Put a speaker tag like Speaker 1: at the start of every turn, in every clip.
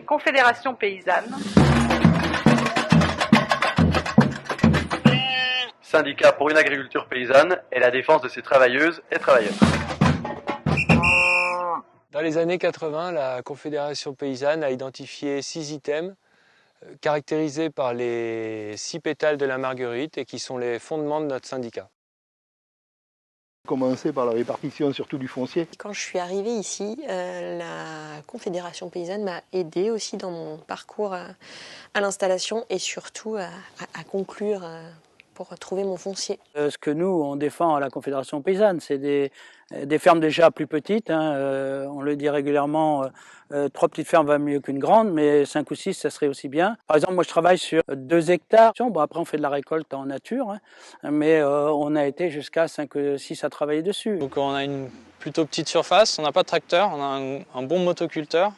Speaker 1: Confédération paysanne.
Speaker 2: Syndicat pour une agriculture paysanne et la défense de ses travailleuses et travailleurs.
Speaker 3: Dans les années 80, la Confédération paysanne a identifié 6 items caractérisés par les 6 pétales de la marguerite et qui sont les fondements de notre syndicat.
Speaker 4: Commencer par la répartition surtout du foncier.
Speaker 5: Quand je suis arrivée ici, la Confédération paysanne m'a aidée aussi dans mon parcours à l'installation et surtout à conclure pour trouver mon foncier.
Speaker 6: Ce que nous, on défend à la Confédération paysanne, c'est des fermes déjà plus petites. On le dit régulièrement, 3 petites fermes va mieux qu'une grande, mais 5 ou 6, ça serait aussi bien. Par exemple, moi, je travaille sur 2 hectares. Bon, après, on fait de la récolte en nature, mais on a été jusqu'à 5 ou 6 à travailler dessus.
Speaker 3: Donc on a une plutôt petite surface, on n'a pas de tracteur, on a un bon motoculteur.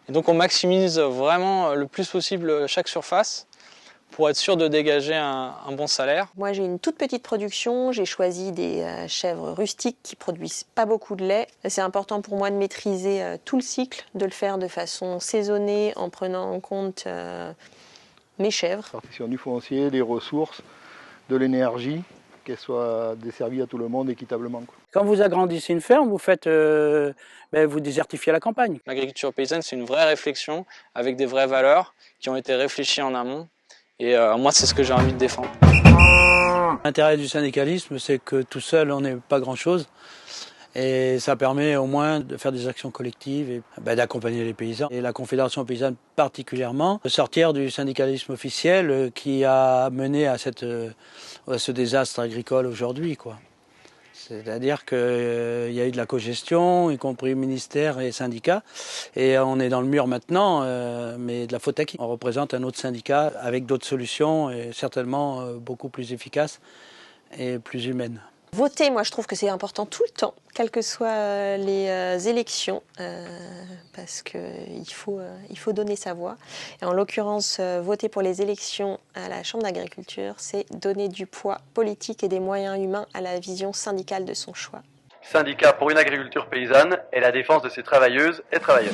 Speaker 3: Et donc on maximise vraiment le plus possible chaque surface pour être sûr de dégager un bon salaire.
Speaker 5: Moi, j'ai une toute petite production. J'ai choisi des chèvres rustiques qui produisent pas beaucoup de lait. C'est important pour moi de maîtriser tout le cycle, de le faire de façon saisonnée en prenant en compte mes chèvres.
Speaker 4: Partition du foncier, des ressources, de l'énergie, qu'elle soit desservie à tout le monde équitablement.
Speaker 6: Quand vous agrandissez une ferme, vous faites, vous désertifiez la campagne.
Speaker 3: L'agriculture paysanne, c'est une vraie réflexion avec des vraies valeurs qui ont été réfléchies en amont. Et moi, c'est ce que j'ai envie de défendre.
Speaker 6: L'intérêt du syndicalisme, c'est que tout seul, on n'est pas grand-chose. Et ça permet au moins de faire des actions collectives et d'accompagner les paysans. Et la Confédération paysanne particulièrement, de sortir du syndicalisme officiel qui a mené à ce désastre agricole aujourd'hui, quoi. C'est-à-dire qu'il y a eu de la cogestion, y compris ministère et syndicats, et on est dans le mur maintenant, mais de la faute à qui ? On représente un autre syndicat avec d'autres solutions et certainement beaucoup plus efficaces et plus humaines.
Speaker 5: Voter, moi je trouve que c'est important tout le temps, quelles que soient les élections, parce qu'il faut donner sa voix. Et en l'occurrence, voter pour les élections à la Chambre d'agriculture, c'est donner du poids politique et des moyens humains à la vision syndicale de son choix.
Speaker 2: Syndicat pour une agriculture paysanne et la défense de ses travailleuses et travailleurs.